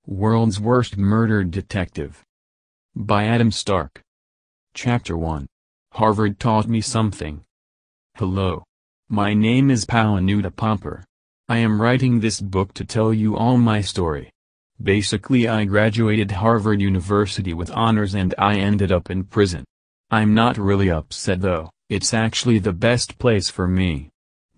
World's Worst Murder Detective. By Adam Stark. Chapter 1. Harvard Taught Me Something. Hello. My name is Powen Yootipopper. I am writing this book to tell you all my story. Basically, I graduated Harvard University with honors and I ended up in prison. I'm not really upset though, it's actually the best place for me.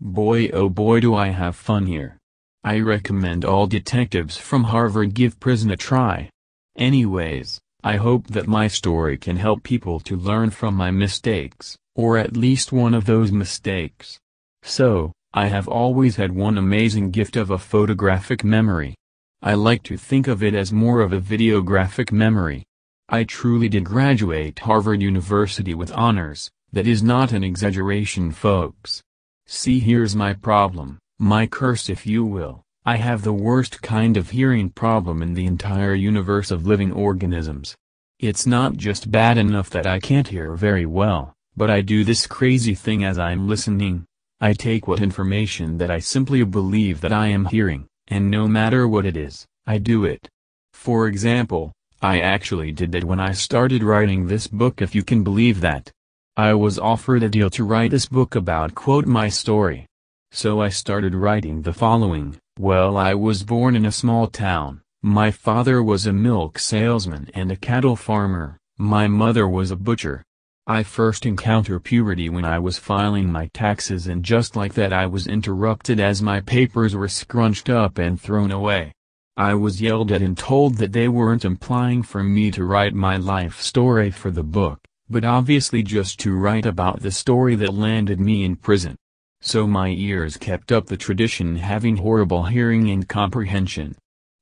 Boy oh boy do I have fun here. I recommend all detectives from Harvard give prison a try. Anyways, I hope that my story can help people to learn from my mistakes, or at least one of those mistakes. So, I have always had one amazing gift of a photographic memory. I like to think of it as more of a videographic memory. I truly did graduate Harvard University with honors. That is not an exaggeration, folks. See, here's my problem. My curse, if you will. I have the worst kind of hearing problem in the entire universe of living organisms. It's not just bad enough that I can't hear very well, but I do this crazy thing as I'm listening. I take what information that I simply believe that I am hearing, and no matter what it is, I do it. For example, I actually did that when I started writing this book, if you can believe that. I was offered a deal to write this book about my story. So I started writing the following. Well, I was born in a small town. My father was a milk salesman and a cattle farmer. My mother was a butcher. I first encountered puberty when I was filing my taxes, and just like that I was interrupted as my papers were scrunched up and thrown away. I was yelled at and told that they weren't implying for me to write my life story for the book, but obviously just to write about the story that landed me in prison. So my ears kept up the tradition, having horrible hearing and comprehension.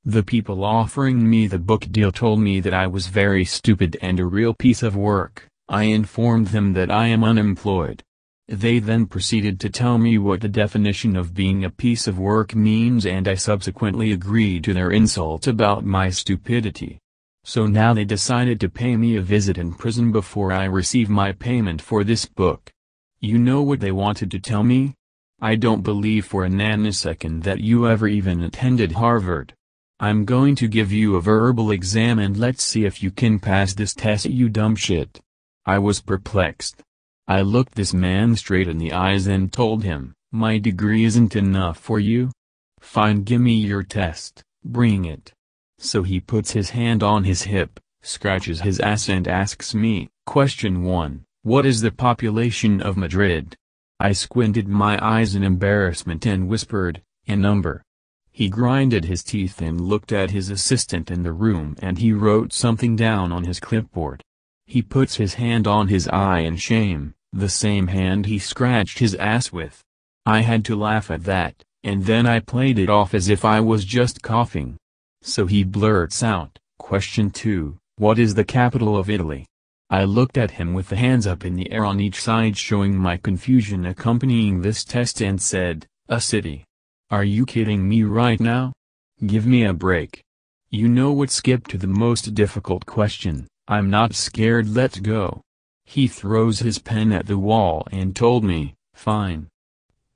The people offering me the book deal told me that I was very stupid and a real piece of work. I informed them that I am unemployed. They then proceeded to tell me what the definition of being a piece of work means, and I subsequently agreed to their insult about my stupidity. So now they decided to pay me a visit in prison before I receive my payment for this book. You know what they wanted to tell me? I don't believe for a nanosecond that you ever even attended Harvard. I'm going to give you a verbal exam and let's see if you can pass this test, you dumb shit. I was perplexed. I looked this man straight in the eyes and told him, my degree isn't enough for you? Fine, gimme your test, bring it. So he puts his hand on his hip, scratches his ass and asks me, question 1. What is the population of Madrid? I squinted my eyes in embarrassment and whispered, a number. He grinded his teeth and looked at his assistant in the room, and he wrote something down on his clipboard. He puts his hand on his eye in shame, the same hand he scratched his ass with. I had to laugh at that, and then I played it off as if I was just coughing. So he blurts out, question 2, what is the capital of Italy? I looked at him with the hands up in the air on each side, showing my confusion accompanying this test, and said, a city. Are you kidding me right now? Give me a break. You know what, skip to the most difficult question. I'm not scared, let's go. He throws his pen at the wall and told me, fine.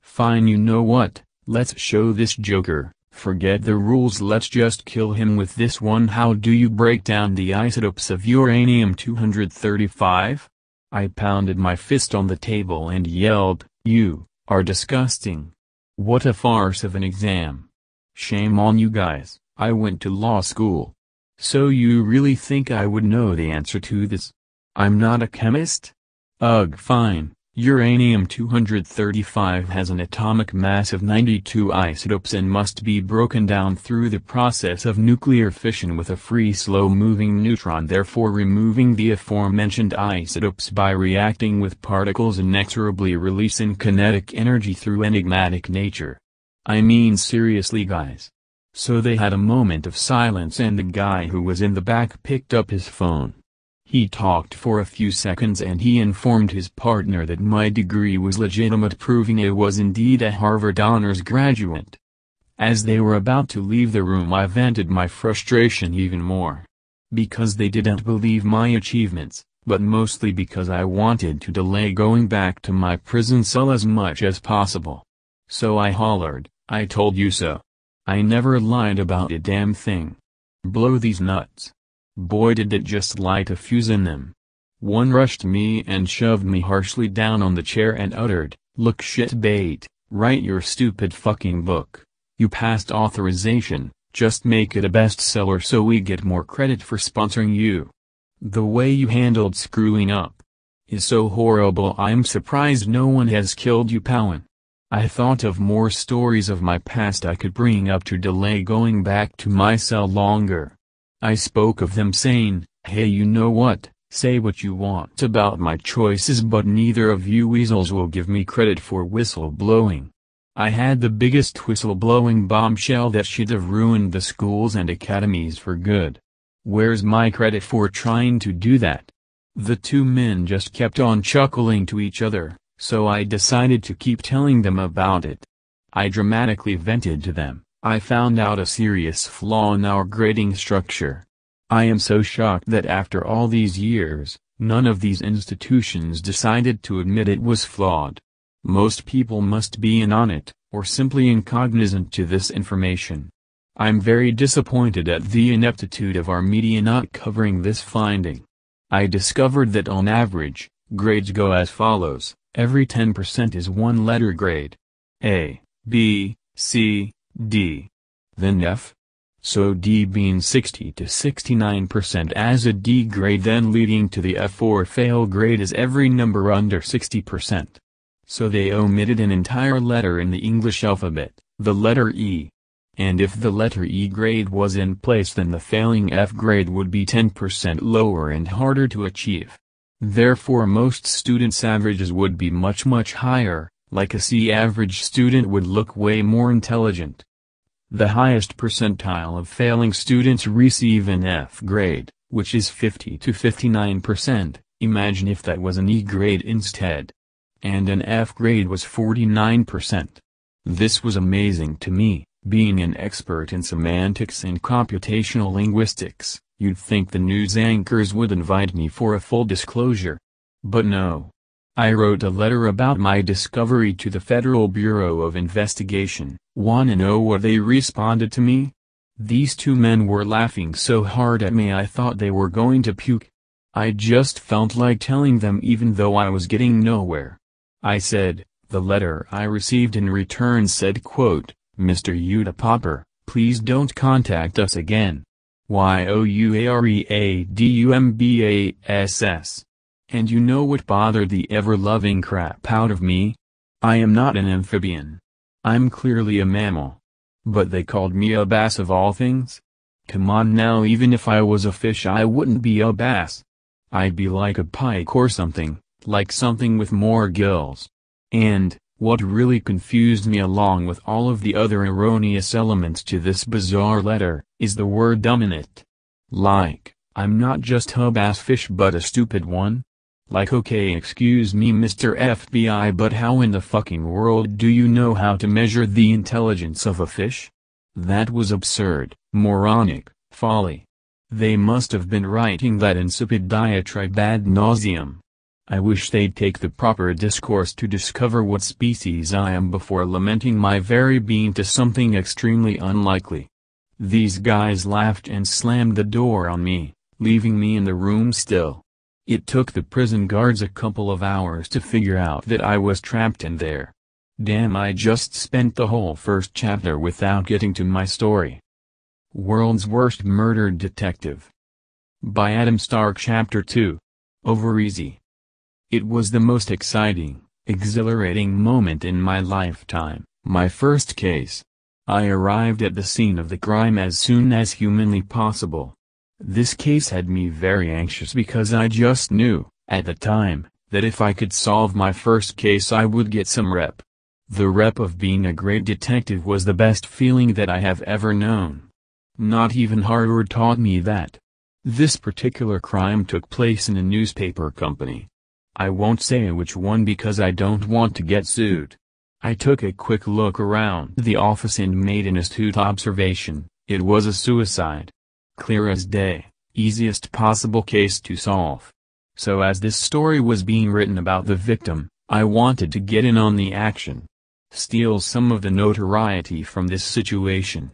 Fine, you know what, let's show this joker. Forget the rules, let's just kill him with this one. How do you break down the isotopes of uranium-235? I pounded my fist on the table and yelled, you are disgusting. What a farce of an exam. Shame on you guys, I went to law school. So you really think I would know the answer to this? I'm not a chemist? Ugh, fine. Uranium-235 has an atomic mass of 92 isotopes and must be broken down through the process of nuclear fission with a free slow-moving neutron, therefore removing the aforementioned isotopes by reacting with particles inexorably releasing kinetic energy through enigmatic nature. I mean, seriously guys. So they had a moment of silence, and the guy who was in the back picked up his phone. He talked for a few seconds and he informed his partner that my degree was legitimate, proving I was indeed a Harvard honors graduate. As they were about to leave the room, I vented my frustration even more. Because they didn't believe my achievements, but mostly because I wanted to delay going back to my prison cell as much as possible. So I hollered, I told you so. I never lied about a damn thing. Blow these nuts. Boy, did it just light a fuse in them. One rushed me and shoved me harshly down on the chair and uttered, "Look shitbait, write your stupid fucking book. You passed authorization, just make it a bestseller so we get more credit for sponsoring you. The way you handled screwing up is so horrible. I'm surprised no one has killed you, Powen." I thought of more stories of my past I could bring up to delay going back to my cell longer. I spoke of them saying, "Hey, you know what, say what you want about my choices, but neither of you weasels will give me credit for whistleblowing." I had the biggest whistleblowing bombshell that should have ruined the schools and academies for good. Where's my credit for trying to do that? The two men just kept on chuckling to each other, so I decided to keep telling them about it. I dramatically vented to them. I found out a serious flaw in our grading structure. I am so shocked that after all these years, none of these institutions decided to admit it was flawed. Most people must be in on it, or simply incognizant to this information. I'm very disappointed at the ineptitude of our media not covering this finding. I discovered that on average, grades go as follows. Every 10% is one letter grade. A, B, C, D. Then F. So D being 60 to 69% as a D grade, then leading to the F or fail grade is every number under 60%. So they omitted an entire letter in the English alphabet, the letter E. And if the letter E grade was in place, then the failing F grade would be 10% lower and harder to achieve. Therefore most students' averages would be much higher, like a C average student would look way more intelligent. The highest percentile of failing students receive an F grade, which is 50 to 59%, imagine if that was an E grade instead. And an F grade was 49%. This was amazing to me, being an expert in semantics and computational linguistics. You'd think the news anchors would invite me for a full disclosure. But no. I wrote a letter about my discovery to the Federal Bureau of Investigation. Wanna know what they responded to me? These two men were laughing so hard at me I thought they were going to puke. I just felt like telling them even though I was getting nowhere. I said, the letter I received in return said, quote, "Mr. Yootipopper, please don't contact us again. Youreadumbass. And you know what bothered the ever-loving crap out of me? I am not an amphibian. I'm clearly a mammal. But they called me a bass of all things? Come on now, even if I was a fish I wouldn't be a bass. I'd be like a pike or something, like something with more gills. And, what really confused me along with all of the other erroneous elements to this bizarre letter, is the word dumb in it. Like, I'm not just a bass fish but a stupid one? Like, okay, excuse me Mr. FBI, but how in the fucking world do you know how to measure the intelligence of a fish? That was absurd, moronic, folly. They must have been writing that insipid diatribe ad nauseum. I wish they'd take the proper discourse to discover what species I am before lamenting my very being to something extremely unlikely. These guys laughed and slammed the door on me, leaving me in the room still. It took the prison guards a couple of hours to figure out that I was trapped in there. Damn, I just spent the whole first chapter without getting to my story. World's Worst Murder Detective. By Adam Stark. Chapter 2. Over Easy. It was the most exciting, exhilarating moment in my lifetime, my first case. I arrived at the scene of the crime as soon as humanly possible. This case had me very anxious because I just knew, at the time, that if I could solve my first case I would get some rep. The rep of being a great detective was the best feeling that I have ever known. Not even Harvard taught me that. This particular crime took place in a newspaper company. I won't say which one because I don't want to get sued. I took a quick look around the office and made an astute observation. It was a suicide. Clear as day, easiest possible case to solve. So as this story was being written about the victim, I wanted to get in on the action. Steal some of the notoriety from this situation.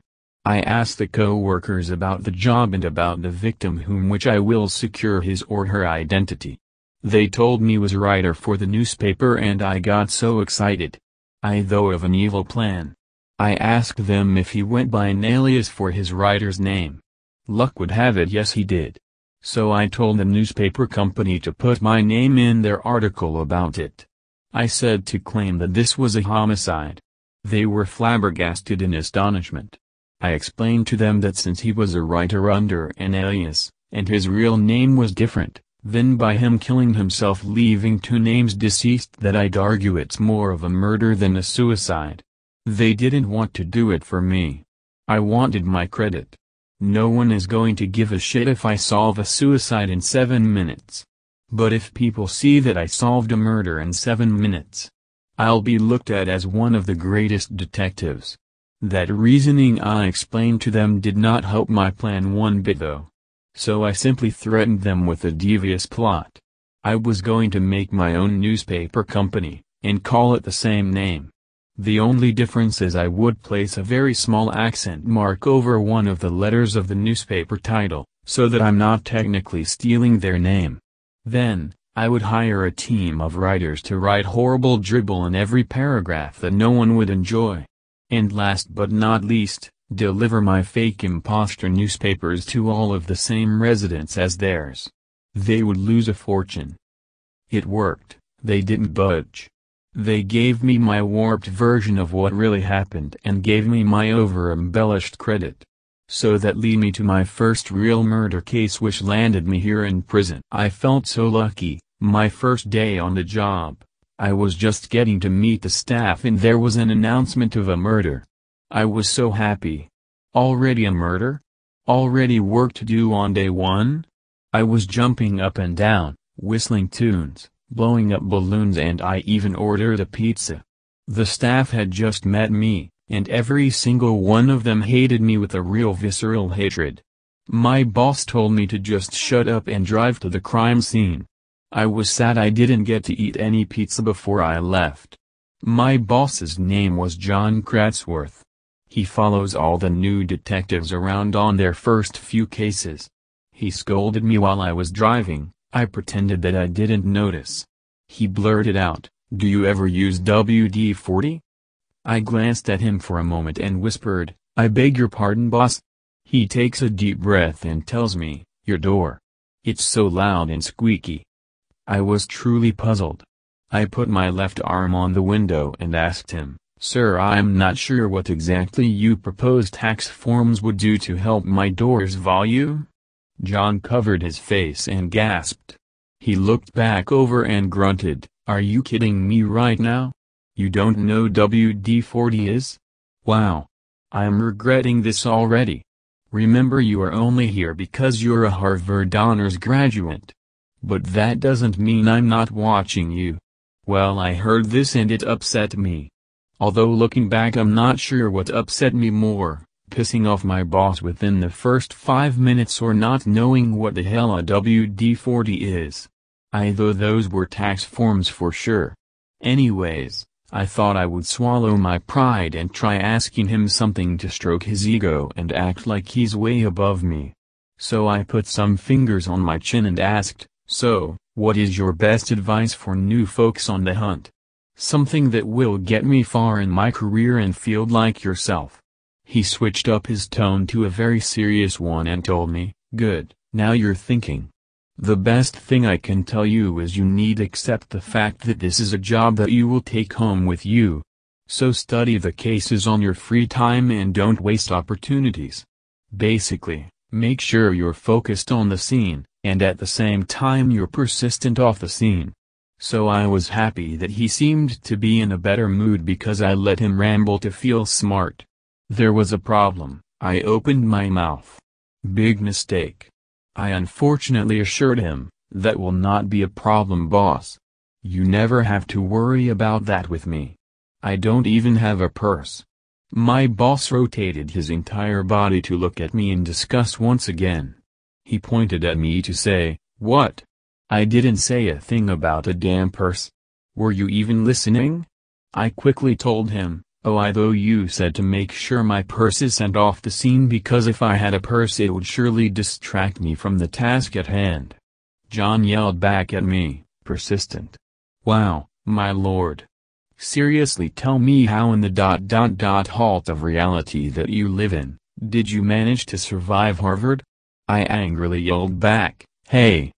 I asked the co-workers about the job and about the victim whom which I will secure his or her identity. They told me was writer for the newspaper and I got so excited. I thought of an evil plan. I asked them if he went by an alias for his writer's name. Luck would have it yes he did. So I told the newspaper company to put my name in their article about it. I said to claim that this was a homicide. They were flabbergasted in astonishment. I explained to them that since he was a writer under an alias, and his real name was different, then by him killing himself leaving two names deceased that I'd argue it's more of a murder than a suicide. They didn't want to do it for me. I wanted my credit. No one is going to give a shit if I solve a suicide in 7 minutes. But if people see that I solved a murder in 7 minutes, I'll be looked at as one of the greatest detectives. That reasoning I explained to them did not help my plan one bit though. So I simply threatened them with a devious plot. I was going to make my own newspaper company, and call it the same name. The only difference is I would place a very small accent mark over one of the letters of the newspaper title, so that I'm not technically stealing their name. Then, I would hire a team of writers to write horrible dribble in every paragraph that no one would enjoy. And last but not least, deliver my fake imposter newspapers to all of the same residents as theirs. They would lose a fortune. It worked, they didn't budge. They gave me my warped version of what really happened and gave me my over-embellished credit. So that led me to my first real murder case which landed me here in prison. I felt so lucky, my first day on the job. I was just getting to meet the staff and there was an announcement of a murder. I was so happy. Already a murder? Already work to do on day one? I was jumping up and down, whistling tunes, blowing up balloons and I even ordered a pizza. The staff had just met me, and every single one of them hated me with a real visceral hatred. My boss told me to just shut up and drive to the crime scene. I was sad I didn't get to eat any pizza before I left. My boss's name was John Kratzworth. He follows all the new detectives around on their first few cases. He scolded me while I was driving. I pretended that I didn't notice. He blurted out, "Do you ever use WD-40? I glanced at him for a moment and whispered, "I beg your pardon, boss?" He takes a deep breath and tells me, "Your door. It's so loud and squeaky." I was truly puzzled. I put my left arm on the window and asked him, "Sir, I'm not sure what exactly you propose tax forms would do to help my door's volume?" John covered his face and gasped. He looked back over and grunted, "Are you kidding me right now? You don't know WD-40 is? Wow. I'm regretting this already. Remember you are only here because you're a Harvard honors graduate. But that doesn't mean I'm not watching you." Well, I heard this and it upset me. Although looking back I'm not sure what upset me more, pissing off my boss within the first 5 minutes or not knowing what the hell a WD-40 is. Either those were tax forms for sure. Anyways, I thought I would swallow my pride and try asking him something to stroke his ego and act like he's way above me. So I put some fingers on my chin and asked, "So, what is your best advice for new folks on the hunt? Something that will get me far in my career and feel like yourself." He switched up his tone to a very serious one and told me, "Good, now you're thinking. The best thing I can tell you is you need to accept the fact that this is a job that you will take home with you. So study the cases on your free time and don't waste opportunities. Basically, make sure you're focused on the scene, and at the same time you're persistent off the scene." So I was happy that he seemed to be in a better mood because I let him ramble to feel smart. There was a problem. I opened my mouth. Big mistake. I unfortunately assured him, "That will not be a problem, boss. You never have to worry about that with me. I don't even have a purse." My boss rotated his entire body to look at me in disgust once again. He pointed at me to say, "What? I didn't say a thing about a damn purse. Were you even listening?" I quickly told him, Oh, I thought you said to make sure my purse is sent off the scene, because if I had a purse it would surely distract me from the task at hand. John yelled back at me, persistent. Wow, my lord. Seriously, tell me how in the halt of reality that you live in, did you manage to survive Harvard? I angrily yelled back, hey.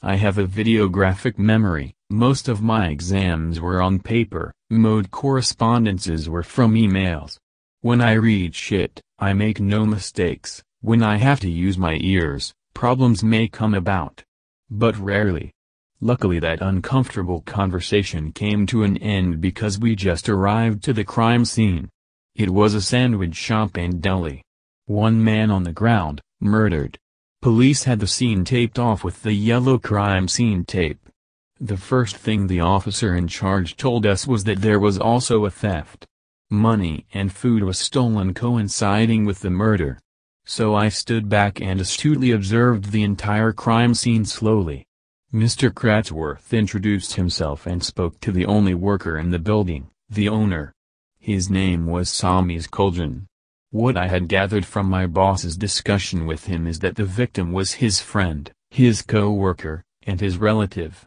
I have a videographic memory. Most of my exams were on paper, most correspondences were from emails. When I read shit, I make no mistakes. When I have to use my ears, problems may come about. But rarely. Luckily that uncomfortable conversation came to an end because we just arrived to the crime scene. It was a sandwich shop and deli. One man on the ground, murdered. Police had the scene taped off with the yellow crime scene tape. The first thing the officer in charge told us was that there was also a theft. Money and food was stolen coinciding with the murder. So I stood back and astutely observed the entire crime scene slowly. Mr. Kratzworth introduced himself and spoke to the only worker in the building, the owner. His name was Samis Koldran. What I had gathered from my boss's discussion with him is that the victim was his friend, his co-worker, and his relative.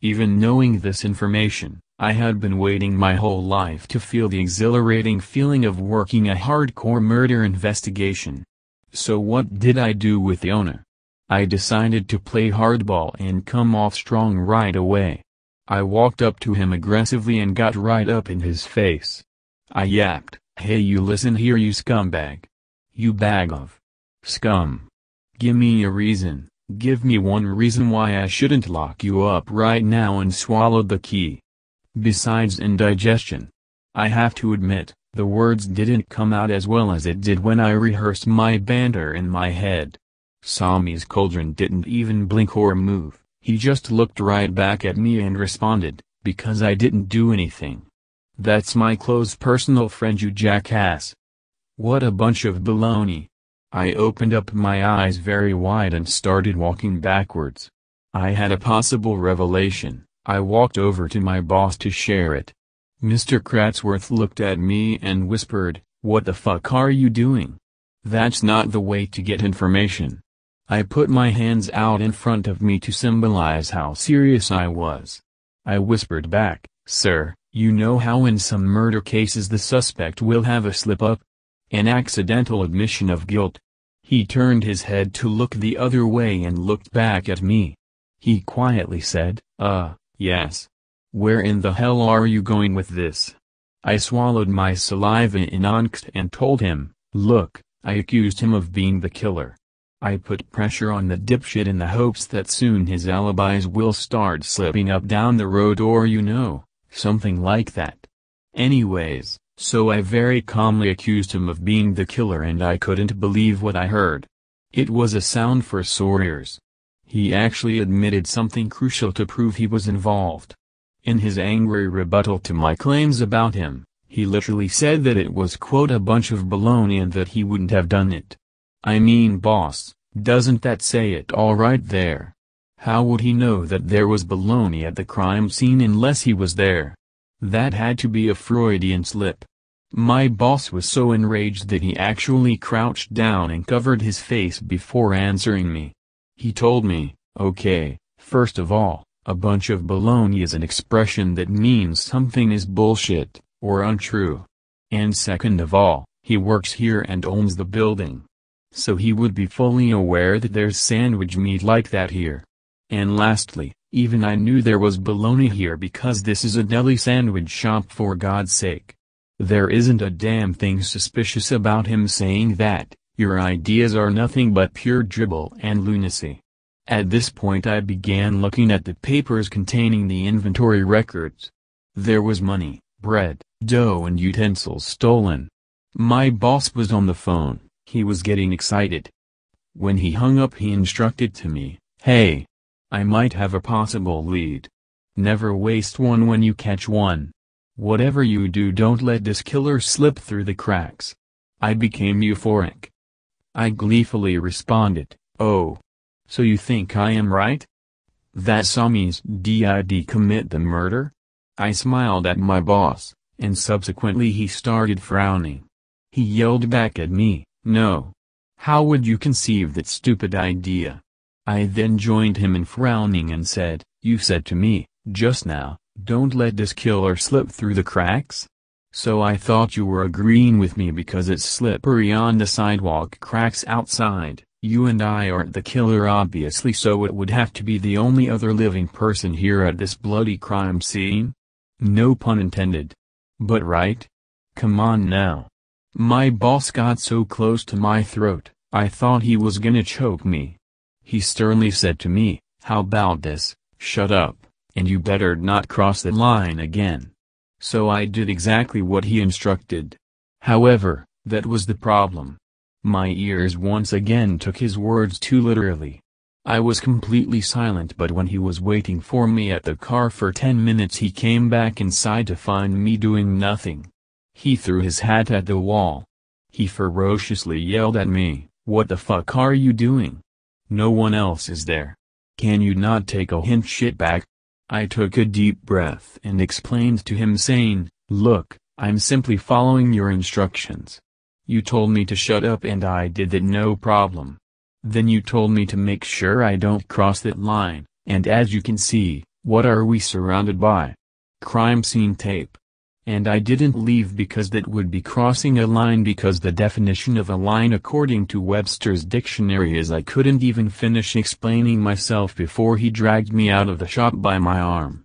Even knowing this information, I had been waiting my whole life to feel the exhilarating feeling of working a hardcore murder investigation. So what did I do with the owner? I decided to play hardball and come off strong right away. I walked up to him aggressively and got right up in his face. I yapped, hey, you listen here, you scumbag. You bag of scum. Give me a reason, give me one reason why I shouldn't lock you up right now and swallow the key. Besides indigestion. I have to admit, the words didn't come out as well as it did when I rehearsed my banter in my head. Samis Koldran didn't even blink or move, he just looked right back at me and responded, because I didn't do anything. That's my close personal friend, you jackass. What a bunch of baloney. I opened up my eyes very wide and started walking backwards. I had a possible revelation. I walked over to my boss to share it. Mr. Kratzworth looked at me and whispered, what the fuck are you doing? That's not the way to get information. I put my hands out in front of me to symbolize how serious I was. I whispered back, sir, you know how in some murder cases the suspect will have a slip-up? An accidental admission of guilt. He turned his head to look the other way and looked back at me. He quietly said, yes. Where in the hell are you going with this? I swallowed my saliva in angst and told him, look, I accused him of being the killer. I put pressure on the dipshit in the hopes that soon his alibis will start slipping up down the road, or something like that. Anyways, so I very calmly accused him of being the killer, and I couldn't believe what I heard. It was a sound for sore ears. He actually admitted something crucial to prove he was involved. In his angry rebuttal to my claims about him, he literally said that it was quote a bunch of baloney and that he wouldn't have done it. I mean, boss, doesn't that say it all right there? How would he know that there was baloney at the crime scene unless he was there? That had to be a Freudian slip. My boss was so enraged that he actually crouched down and covered his face before answering me. He told me, okay, first of all, a bunch of baloney is an expression that means something is bullshit, or untrue. And second of all, he works here and owns the building. So he would be fully aware that there's sandwich meat like that here. And lastly, even I knew there was baloney here because this is a deli sandwich shop, for God's sake. There isn't a damn thing suspicious about him saying that. Your ideas are nothing but pure dribble and lunacy. At this point I began looking at the papers containing the inventory records. There was money, bread, dough and utensils stolen. My boss was on the phone, he was getting excited. When he hung up he instructed to me, hey. I might have a possible lead. Never waste one when you catch one. Whatever you do, don't let this killer slip through the cracks. I became euphoric. I gleefully responded, oh. So you think I am right? That Samis did commit the murder? I smiled at my boss, and subsequently he started frowning. He yelled back at me, "No. How would you conceive that stupid idea?" I then joined him in frowning and said, "You said to me, just now, don't let this killer slip through the cracks? So I thought you were agreeing with me because it's slippery on the sidewalk cracks outside. You and I aren't the killer obviously, so it would have to be the only other living person here at this bloody crime scene? No pun intended. But right? Come on now." My boss got so close to my throat, I thought he was gonna choke me. He sternly said to me, "How about this, shut up, and you better not cross the line again." So I did exactly what he instructed. However, that was the problem. My ears once again took his words too literally. I was completely silent, but when he was waiting for me at the car for 10 minutes he came back inside to find me doing nothing. He threw his hat at the wall. He ferociously yelled at me, "What the fuck are you doing? No one else is there. Can you not take a hint, shitbag?" I took a deep breath and explained to him saying, "Look, I'm simply following your instructions. You told me to shut up and I did that, no problem. Then you told me to make sure I don't cross that line, and as you can see, what are we surrounded by? Crime scene tape. And I didn't leave because that would be crossing a line, because the definition of a line according to Webster's dictionary is I couldn't even finish explaining myself before he dragged me out of the shop by my arm."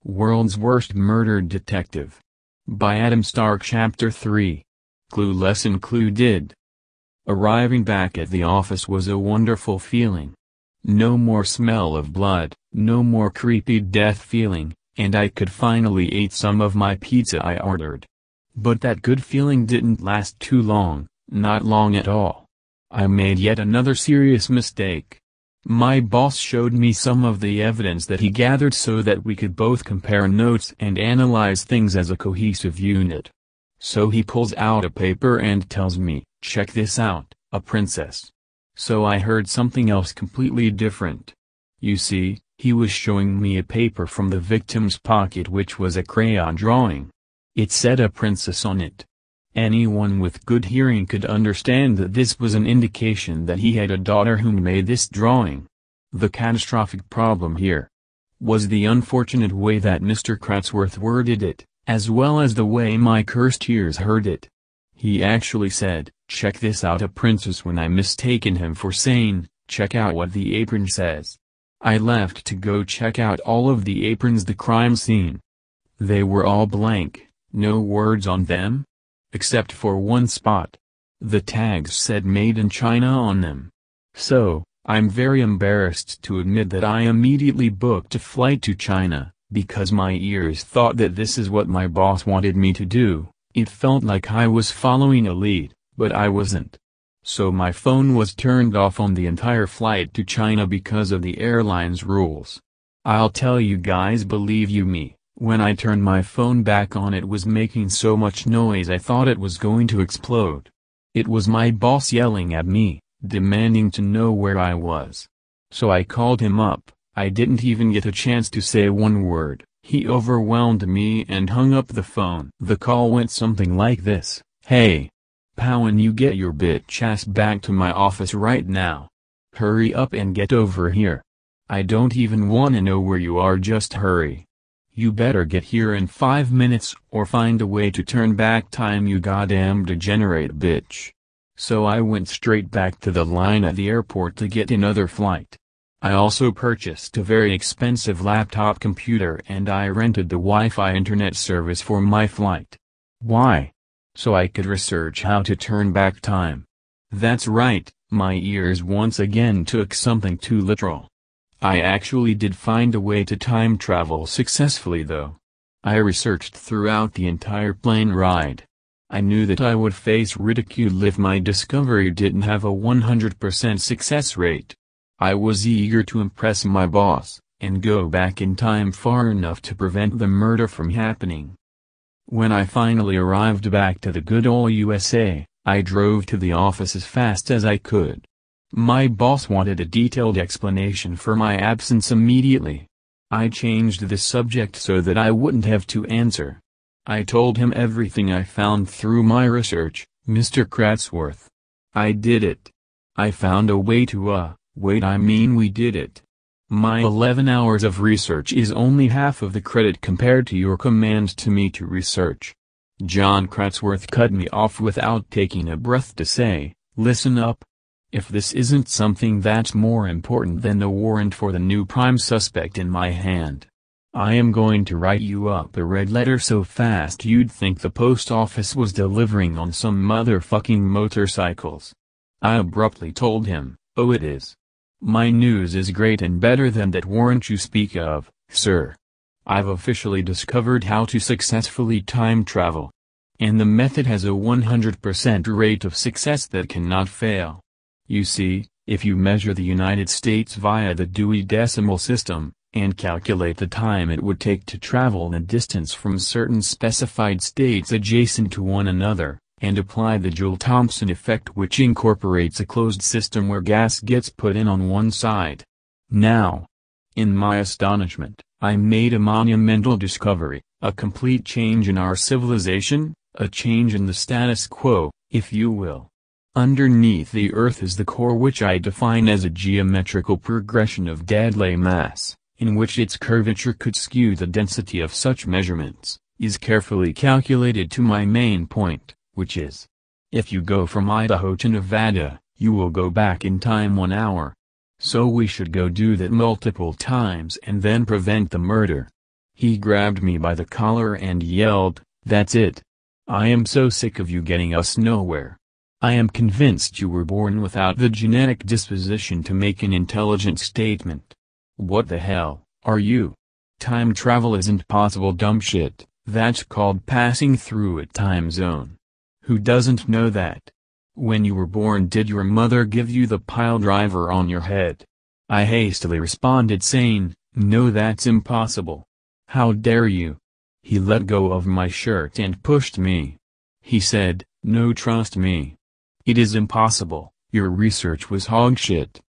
World's Worst Murder Detective. By Adam Stark. Chapter 3. Clueless and Clued. Arriving back at the office was a wonderful feeling. No more smell of blood, no more creepy death feeling, and I could finally eat some of my pizza I ordered. But that good feeling didn't last too long, not long at all. I made yet another serious mistake. My boss showed me some of the evidence that he gathered so that we could both compare notes and analyze things as a cohesive unit. So he pulls out a paper and tells me, "Check this out, a princess." So I heard something else completely different. You see, he was showing me a paper from the victim's pocket which was a crayon drawing. It said a princess on it. Anyone with good hearing could understand that this was an indication that he had a daughter who made this drawing. The catastrophic problem here was the unfortunate way that Mr. Kratzworth worded it, as well as the way my cursed ears heard it. He actually said, "Check this out, a princess," when I mistaken him for saying, "Check out what the apron says." I left to go check out all of the aprons the crime scene. They were all blank, no words on them, except for one spot. The tags said "Made in China" on them. So, I'm very embarrassed to admit that I immediately booked a flight to China, because my ears thought that this is what my boss wanted me to do. It felt like I was following a lead, but I wasn't. So my phone was turned off on the entire flight to China because of the airline's rules. I'll tell you guys, believe you me, when I turned my phone back on it was making so much noise I thought it was going to explode. It was my boss yelling at me, demanding to know where I was. So I called him up. I didn't even get a chance to say one word. He overwhelmed me and hung up the phone. The call went something like this: "Hey, Powen, you get your bitch ass back to my office right now. Hurry up and get over here. I don't even wanna know where you are, just hurry. You better get here in 5 minutes or find a way to turn back time, you goddamn degenerate bitch." So I went straight back to the line at the airport to get another flight. I also purchased a very expensive laptop computer and I rented the Wi-Fi internet service for my flight. Why? So I could research how to turn back time. That's right, my ears once again took something too literal. I actually did find a way to time travel successfully though. I researched throughout the entire plane ride. I knew that I would face ridicule if my discovery didn't have a 100% success rate. I was eager to impress my boss, and go back in time far enough to prevent the murder from happening. When I finally arrived back to the good old USA, I drove to the office as fast as I could. My boss wanted a detailed explanation for my absence immediately. I changed the subject so that I wouldn't have to answer. I told him everything I found through my research, Mr. Kratzworth. I did it. I found a way to, wait, I mean we did it. My 11 hours of research is only half of the credit compared to your command to me to research. John Kratzworth cut me off without taking a breath to say, listen up. If this isn't something that's more important than the warrant for the new prime suspect in my hand, I am going to write you up a red letter so fast you'd think the post office was delivering on some motherfucking motorcycles. I abruptly told him, oh, it is. My news is great and better than that warrant you speak of, sir. I've officially discovered how to successfully time travel. And the method has a 100% rate of success that cannot fail. You see, if you measure the United States via the Dewey Decimal System, and calculate the time it would take to travel a distance from certain specified states adjacent to one another, and apply the Joule-Thomson effect, which incorporates a closed system where gas gets put in on one side. Now, in my astonishment, I made a monumental discovery, a complete change in our civilization, a change in the status quo, if you will. Underneath the Earth is the core, which I define as a geometrical progression of deadly mass, in which its curvature could skew the density of such measurements, is carefully calculated to my main point, which is, if you go from Idaho to Nevada, you will go back in time 1 hour. So we should go do that multiple times and then prevent the murder. He grabbed me by the collar and yelled, that's it. I am so sick of you getting us nowhere. I am convinced you were born without the genetic disposition to make an intelligent statement. What the hell, are you? Time travel isn't possible, dumb shit, that's called passing through a time zone. Who doesn't know that? When you were born, did your mother give you the pile driver on your head? I hastily responded saying, no, that's impossible. How dare you? He let go of my shirt and pushed me. He said, no, trust me. It is impossible, your research was hogshit.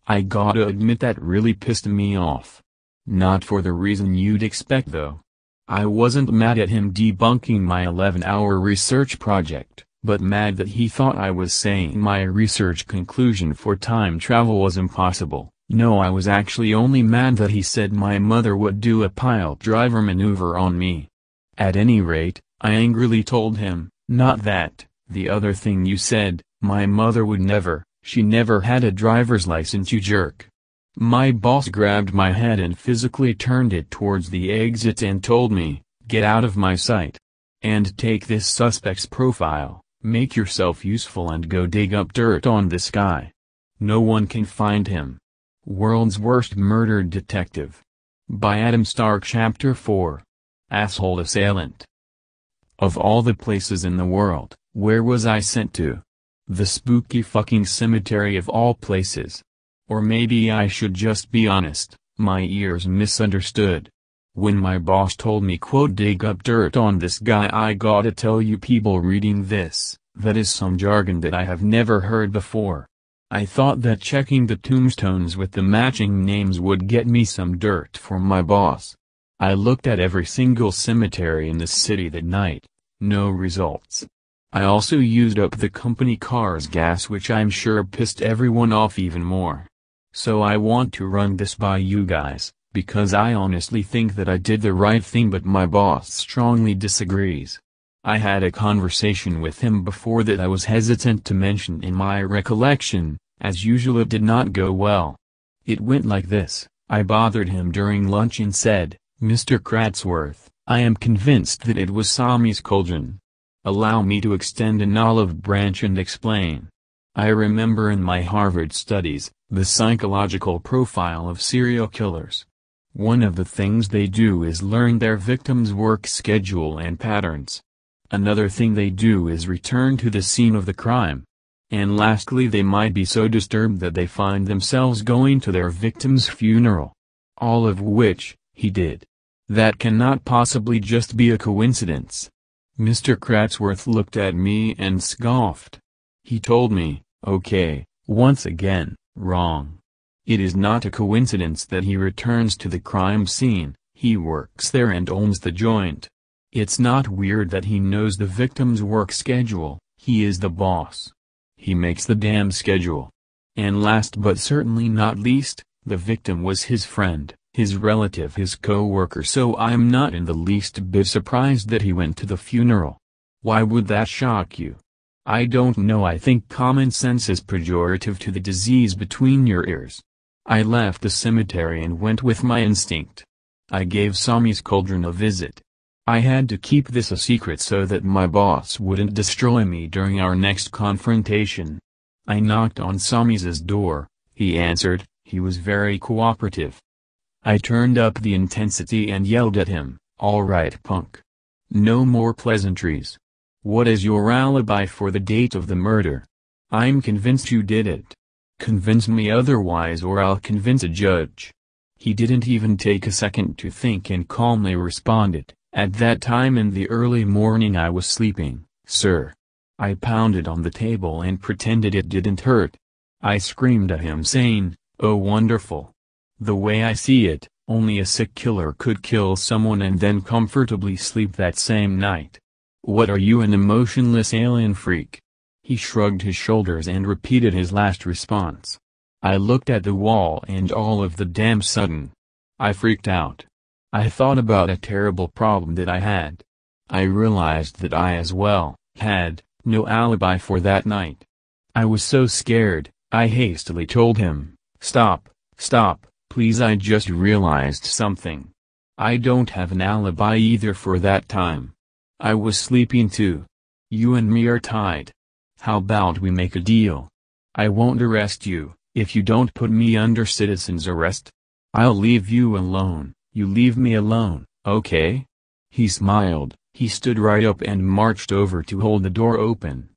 I gotta admit that really pissed me off. Not for the reason you'd expect though. I wasn't mad at him debunking my 11-hour research project, but mad that he thought I was saying my research conclusion for time travel was impossible. No, I was actually only mad that he said my mother would do a pile driver maneuver on me. At any rate, I angrily told him, not that, the other thing you said, my mother would never, she never had a driver's license, you jerk. My boss grabbed my head and physically turned it towards the exit and told me, get out of my sight. And take this suspect's profile, make yourself useful and go dig up dirt on this guy. No one can find him. World's Worst Murder Detective. By Adam Stark. Chapter 4. Asshole Assailant. Of all the places in the world, where was I sent to? The spooky fucking cemetery of all places. Or maybe I should just be honest, my ears misunderstood. When my boss told me, quote, dig up dirt on this guy, I gotta tell you people reading this, that is some jargon that I have never heard before. I thought that checking the tombstones with the matching names would get me some dirt for my boss. I looked at every single cemetery in the city that night. No results. I also used up the company car's gas, which I'm sure pissed everyone off even more. So I want to run this by you guys, because I honestly think that I did the right thing, but my boss strongly disagrees. I had a conversation with him before that I was hesitant to mention in my recollection. As usual, it did not go well. It went like this. I bothered him during lunch and said, Mr. Kratzworth, I am convinced that it was Sami's cauldron. Allow me to extend an olive branch and explain. I remember in my Harvard studies, the psychological profile of serial killers. One of the things they do is learn their victims' work schedule and patterns. Another thing they do is return to the scene of the crime. And lastly, they might be so disturbed that they find themselves going to their victim's funeral. All of which, he did. That cannot possibly just be a coincidence. Mr. Kratzworth looked at me and scoffed. He told me, okay, once again, wrong. It is not a coincidence that he returns to the crime scene, he works there and owns the joint. It's not weird that he knows the victim's work schedule. He is the boss. He makes the damn schedule. And last but certainly not least, the victim was his friend, his relative, his co-worker, so I'm not in the least bit surprised that he went to the funeral. Why would that shock you? I don't know, I think common sense is pejorative to the disease between your ears. I left the cemetery and went with my instinct. I gave Sami's cauldron a visit. I had to keep this a secret so that my boss wouldn't destroy me during our next confrontation. I knocked on Sami's door. He answered. He was very cooperative. I turned up the intensity and yelled at him, "All right, punk. No more pleasantries. What is your alibi for the date of the murder? I'm convinced you did it. Convince me otherwise or I'll convince a judge." He didn't even take a second to think and calmly responded, "At that time in the early morning I was sleeping, sir." I pounded on the table and pretended it didn't hurt. I screamed at him saying, "Oh wonderful. The way I see it, only a sick killer could kill someone and then comfortably sleep that same night. What are you, an emotionless alien freak?" He shrugged his shoulders and repeated his last response. I looked at the wall and all of the damn sudden, I freaked out. I thought about a terrible problem that I had. I realized that I as well had no alibi for that night. I was so scared, I hastily told him, Stop, please, I just realized something. I don't have an alibi either for that time. I was sleeping too. You and me are tied. How about we make a deal? I won't arrest you, if you don't put me under citizen's arrest. I'll leave you alone, you leave me alone, okay?" He smiled, he stood right up and marched over to hold the door open.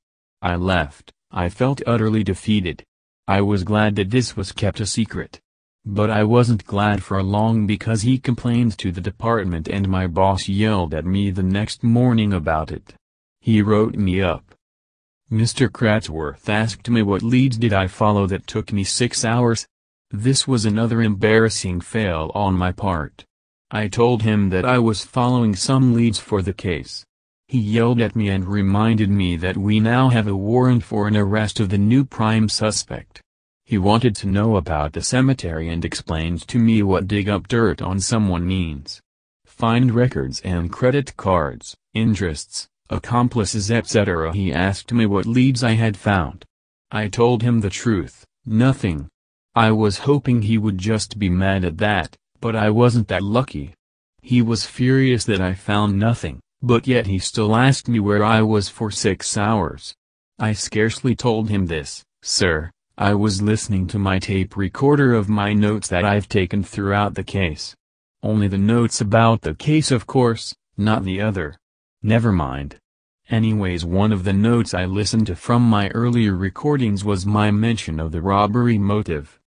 I left. I felt utterly defeated. I was glad that this was kept a secret. But I wasn't glad for long because he complained to the department and my boss yelled at me the next morning about it. He wrote me up. Mr. Kratzworth asked me what leads did I follow that took me 6 hours. This was another embarrassing fail on my part. I told him that I was following some leads for the case. He yelled at me and reminded me that we now have a warrant for an arrest of the new prime suspect. He wanted to know about the cemetery and explained to me what dig up dirt on someone means. Find records and credit cards, interests, accomplices, etc. He asked me what leads I had found. I told him the truth, nothing. I was hoping he would just be mad at that, but I wasn't that lucky. He was furious that I found nothing, but yet he still asked me where I was for 6 hours. I scarcely told him this, "Sir, I was listening to my tape recorder of my notes that I've taken throughout the case. Only the notes about the case, of course, not the other." Never mind. Anyways, one of the notes I listened to from my earlier recordings was my mention of the robbery motive.